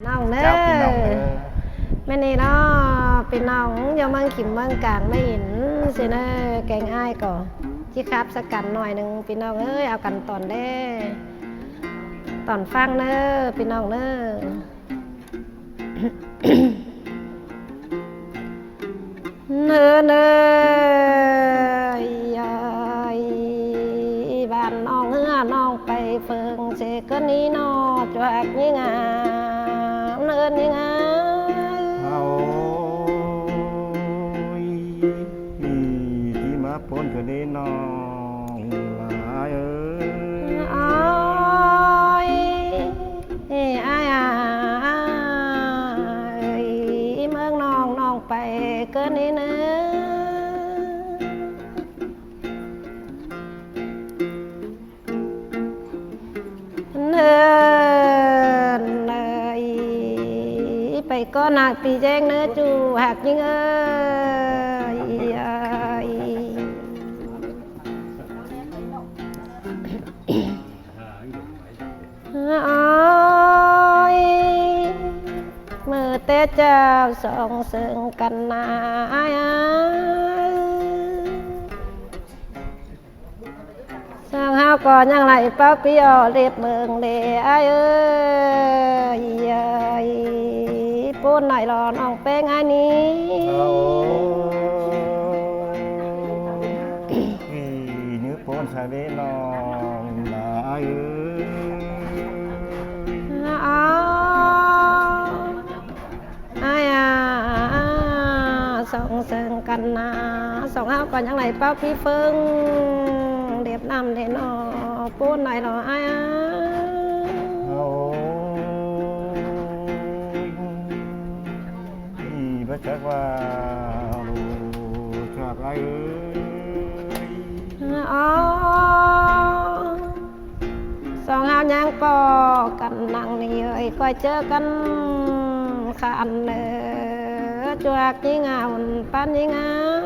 น้องเน้อเจ้าพี่น้องแม่นี่เนาะเป็นน้องอย่าเมืองขิมเมืองกลางไม่เห็นสิเน้อแกงอ้ายก่อที่ครับสักกันหน่อยหนึ่งพี่น้องเอ้ยเอากันตอนเด้ตอนฟังเน้อพี่น้องเน้อ เน้อเน้อยายบ้านน้องเฮือน้องไปเฟิงเสกนี้นอจวกยิ่งงามเนินยิ่งงาม เอาที่มาปนก็ได้น้องหลายอ้อยอ้ายเมืองน้องน้องไปเกินนี้เนื้อเนินเลยไปก็หนักตีแจ้งเนื้อจูหักยิ่งอ้อยมือเตเจ้าส่องเสิงกันนาสร้างเฮาก่อนยังไหลเป้าเปียวเรียบเมืองเลยปูนไหนรอน้องเป็นไงนี้เนื้อปนใส่ได้น้องหลายส่องเสิงกันนาส่องเฮาก่อนยังไหลเป้าพี่เฟิงเรียบน้ำเดนอปูนไหนรอพระจักว่าลูกจากไรสองเฮายังปอกันนั่งนี่ค่อยเจอกันขันเนื้อจวกยิ่งงามปันยิ่งงาม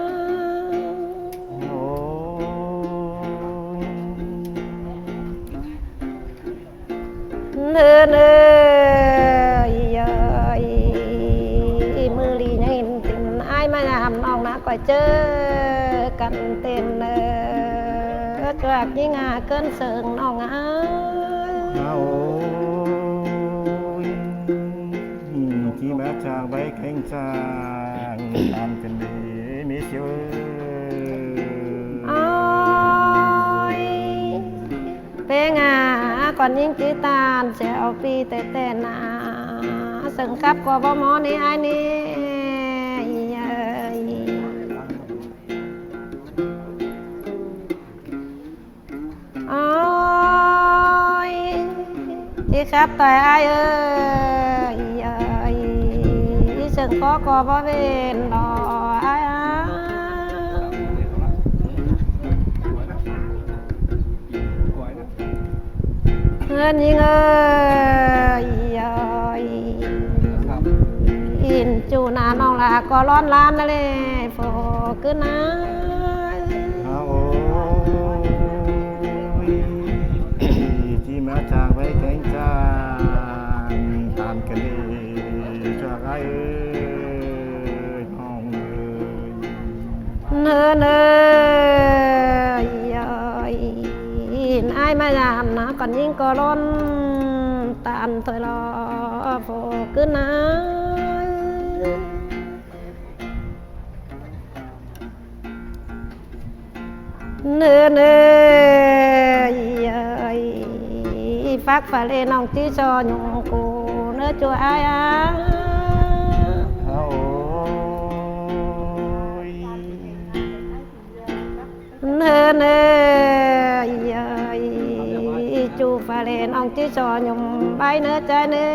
เนื้อมือลีนี่ตินไอ้มายามน้องนะก็เจอกันเต้นเนื้อจวกยิ่งงาเกินเสิงน้องที่มาจากใบแข็งจางตามกันดีมีเสียวเป็นงาก่อนยิ่งจีตานเสียเอาปีแต่นาสึงครับกว่าบ่หมอนี่ไอ้นี่ที่ครับต่อยไอ้สึงก็บ่เป็นดอเงินยิ่งอินจูนาน้องลาก็ร้อนล้านเลยโฟขึ้นนะที่มาจากไว้แข็งจางตามกันดีจากไอ้น้องเนื้อไอ้มายามนะก่อนยิ่งก็ร้อนตามถอยรอโฟขึ้นนะเนื้อฟักฝาเลน้องที่ซอนกูเนื้อจัวไอ้เนื้อจูฝาเลน้องที่ซอนยมใบเนื้อใจเนื้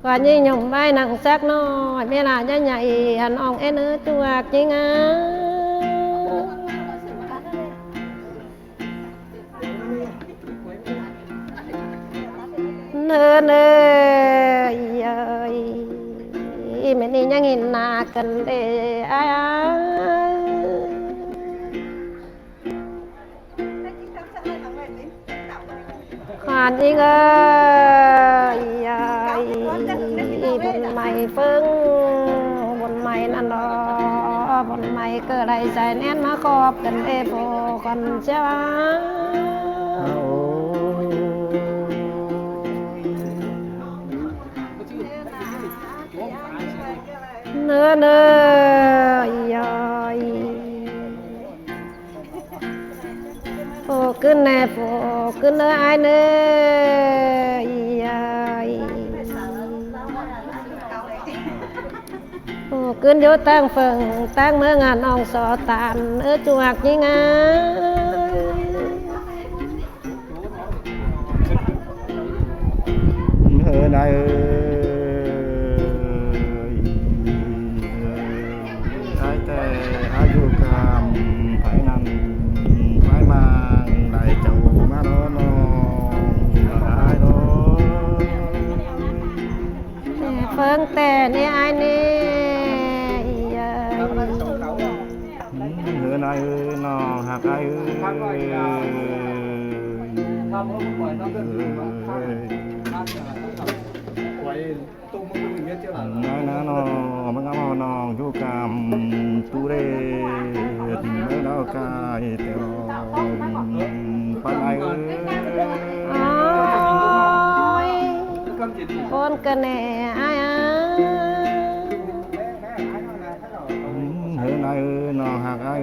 ก่อนยิ่งยมใบหนังสักน้อยเวลาจะใหญ่หันอ่องเนื้อจวกจริงเนื้อ แม่นี่ยังเห็นหน้ากันเด้อ้ายขานยิงเอ้ยยายบนใหม่เฟิงบนใหม่นั่นดอบนใหม่เกิดอะไรใจแน่นมาขอบกันเด้โบกันเจ้าเนื้อเนื้อยอยโอ้ขึ้นแน่โอ้ขึ้นเนื้อไอเนื้อยอยโอ้ขึ้นอยู่ตั้งเฟิงตั้งเมื่องานองสอตานจวกยิ่งไงนายแต่อายุกรรมไผนั้นไผมาได้เจ้ามาโนนได้โน เฟิงแต่นี่ไอ้นี่นายน้องหักไอ้น้น้องมันก็มานองอยู่กับตูเรศไม่เล่ากายแต่รอปันไอ้คนกันแน่ไอ้นายน้องหักไอ้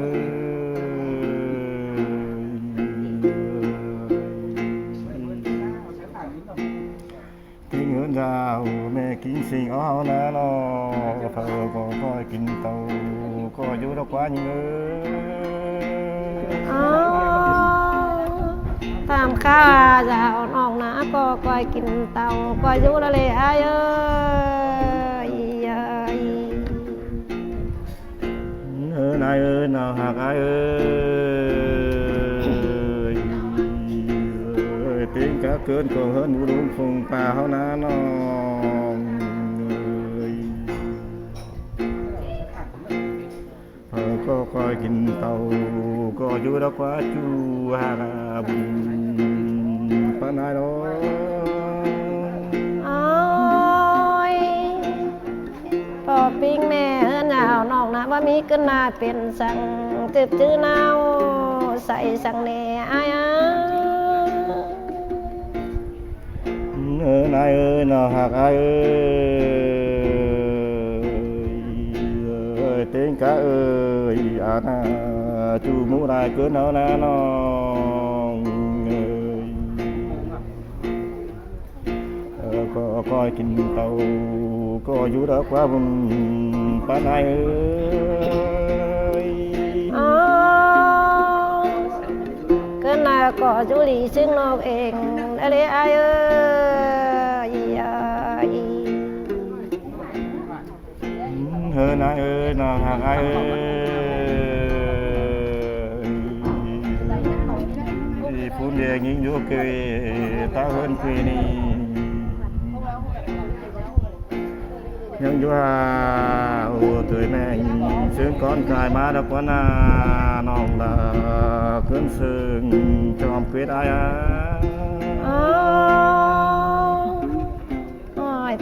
กินเงินดาวแม่กินสิ่งอ้อนะน้องเธอก็คอยกินเต้าก็อยู่ดอกกว่าอย่างเงี้ยตามข้าจะเอาน้องนะก็คอยกินเต้าก็อยู่ละเลยไอ้เอ้ยนายน้องหักไอ้tiếng cá cơn còn hơn vũ đúng phùng pa hao ná non có coi kinh tàu có vui đó quá chu hà bùn pa nai đó ôi bỏ pin mẹ hơn nào nòng na ba mi cân na tiền sang tiếp chữ nào say sang nè ai nai ơi nó hạc ai ơi tiếng cá ơi à na chu mũ đai cứ nó na nó có coi kinh tàu có vũ đó quá vùng pan ai ơi cái nào có chú lý sinh nó eng đây ai hơn ai ơi nó hàng ai ơi phun về những vô cười ta hơn cười đi nhưng vô tuổi này sướng con cài má đã quá na nòng là cơn sương trong quyết ai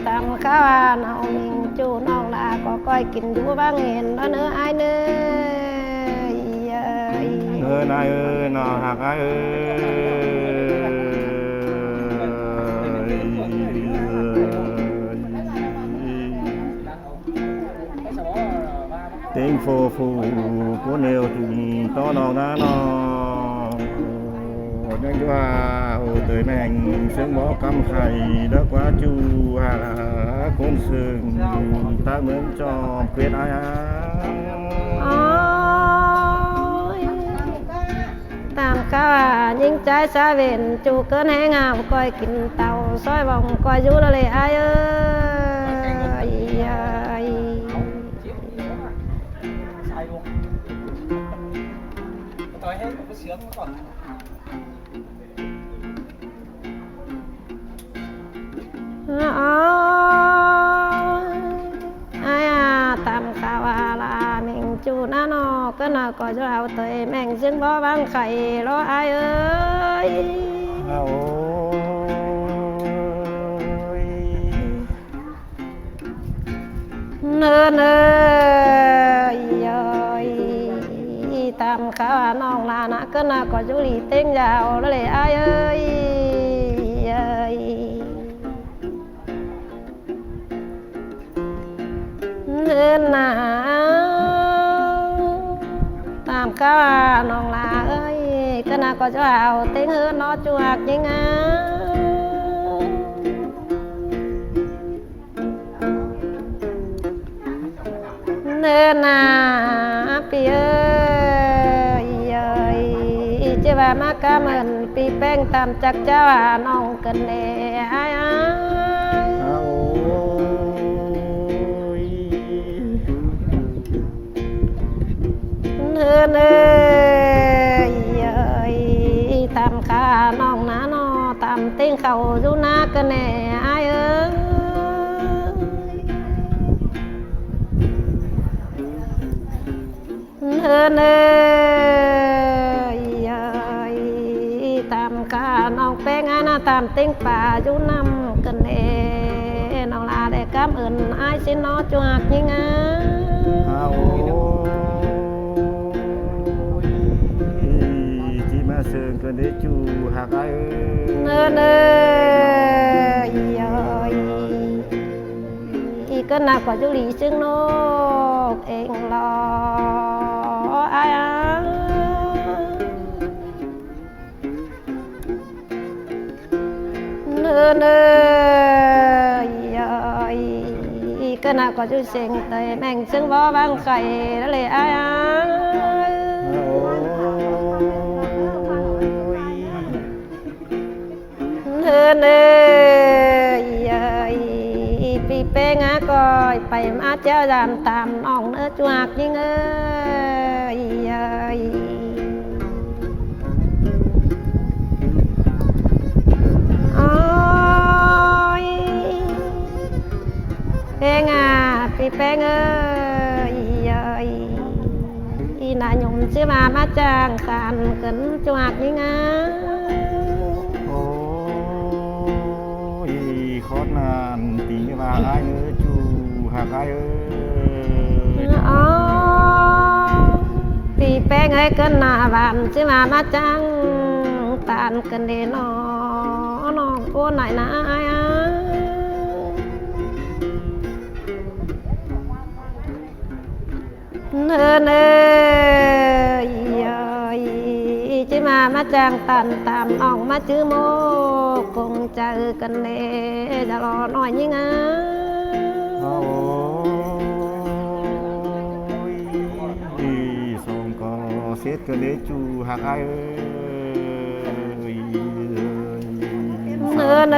ตามข้าวน้องมิงจูน้องลาก็ก้อยกินอยู่บ้างเห็นแล้วเนื้อไอ้เนื้อนายน้องหักไอ้tiếng phô phù của nêu trùng to nòng đá nòng nhưng chú hà tuổi này sướng bó căm khay đất quá chu hà con sương ta mướn cho quyết aiตามข้ายิ่งใจสาเวนจูเกินแห้งอ่ะก้อยกินเต่าซอยบ่องก้อยอยู่ละเลยไอ้Tôi hết một cái sướng nó còn ai chủ na nó cứ nào có cho áo tới mèn dương bó vang khẩy lo ai ơi nơ nơ ơi tạm khá nong là nã cứ nào có chú lì tên giàu đó lệ ai ơi nên là tạm khá nong là ơi cứ nào có chú ảo tên hơn nó chuột nhưng nên là pi ơi chứ bà má cảm ơn pi beng tạm chắc cháu nong cần nè ai nên ơi tạm khá nong ná nó tạm tiếng khẩu du na cần nè ai ơi nên ơi tạm khá nong beng ai na tạm tiếng bà du năm cần nè nong là để cảm ơn ai xin nó chuột nhưng sương cơn đế chu hạc ai nên ơi cơn nào có chú lý xương nô em lo ai nên ơi cơn nào có chú sinh tới mèn xương bó vang khẩy đó là ai nên ơi pi beng á coi phải má chéo giảm tạm nòng nữa chuột nhưng ơi ôi beng à pi beng ơi là nhung chứ mà má chàng khàn cấn chuột nhưng khó nàn tí và ai nữa chú hạc ai pi beng ấy cân nà bạn chứ mà má chăng tàn cần để nó cô này là ai nên ơi chứ mà má chàng tàn tạm ong má chứ mô cùng chờ cần để cho lo nói nhưng xong có xét cơn đế chu hạc ai nên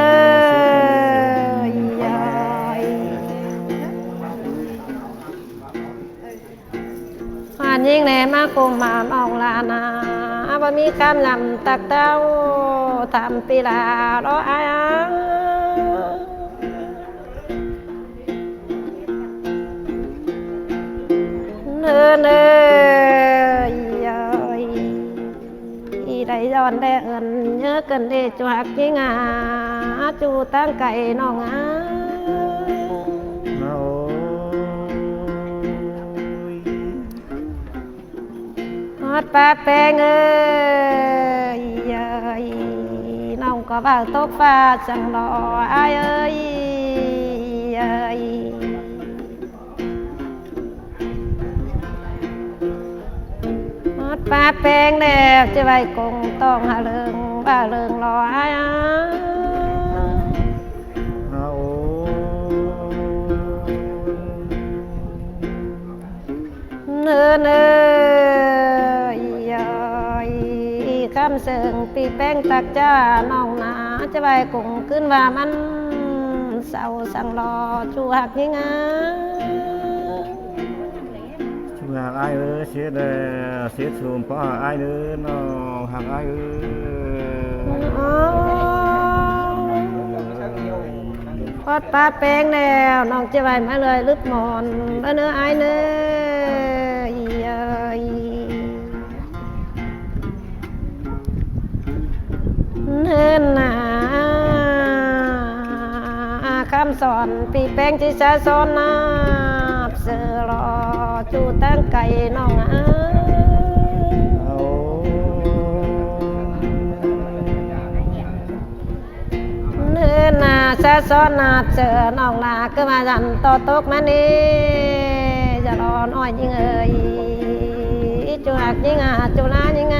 nhưng nè má cùng mà mong là na bà mi cam làm tạc tao tạm pi là đó ai nên ơi đây giòn đe ẩn nhớ cần để chuột chứ chú tăng cày nòng hót ba beng ơi nòng có bảo tốt pha chẳng lo ai ơi hót ba beng đẹp chứ vậy cùng tông hà lương ba lương lo ai nên cam sừng pi beng tạc cha nòng ná chứ vậy cùngขึ้นว่ามันเศร้าสั่งรอชูหักยิ่งchú hạc ai xét xùm có ai nữa nó hạc ai hótปลาแป้งแล้วน้องจะไปมาเลยลึกหมอนแล้วเนื้อไอ้เนื้อ ำสอนปีแป้งที่จะสอนนับเสือรอจูตั้งไก่น้องเนื้อนาจะสอนนับเสือน้องลาก็มาดันต่อตกมานี่จะรอนอ้อยยิงเอ่ยจูหักยิงจูลายิง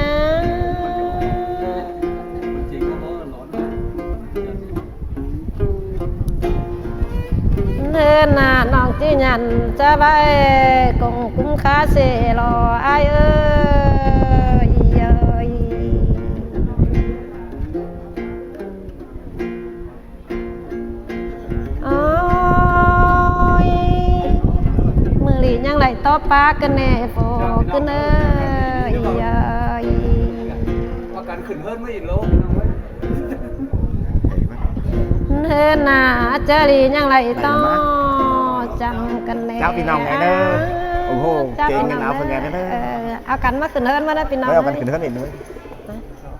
เดินหน้าน้องจีนันจะไปคงคุ้มค่าเสียรออายเอ้ยเอ้ยโอ้ยมือหลียังไหลต่อปากกันแน่โฟกันเอ้ยเอ้ย ประกันขึ้นเพิ่มไม่อีกโล เดินหน้าจะหลียังไหลต่อจำกันแน่ เจ้าพี่น้องไงเด้อโอ้โหเก่งกันเอาเพื่อนไงเด้อ เอากันมาขึ้นเฮิรนมาได้พี่น้อง เอากันขึ้นเท่านี้ด้วย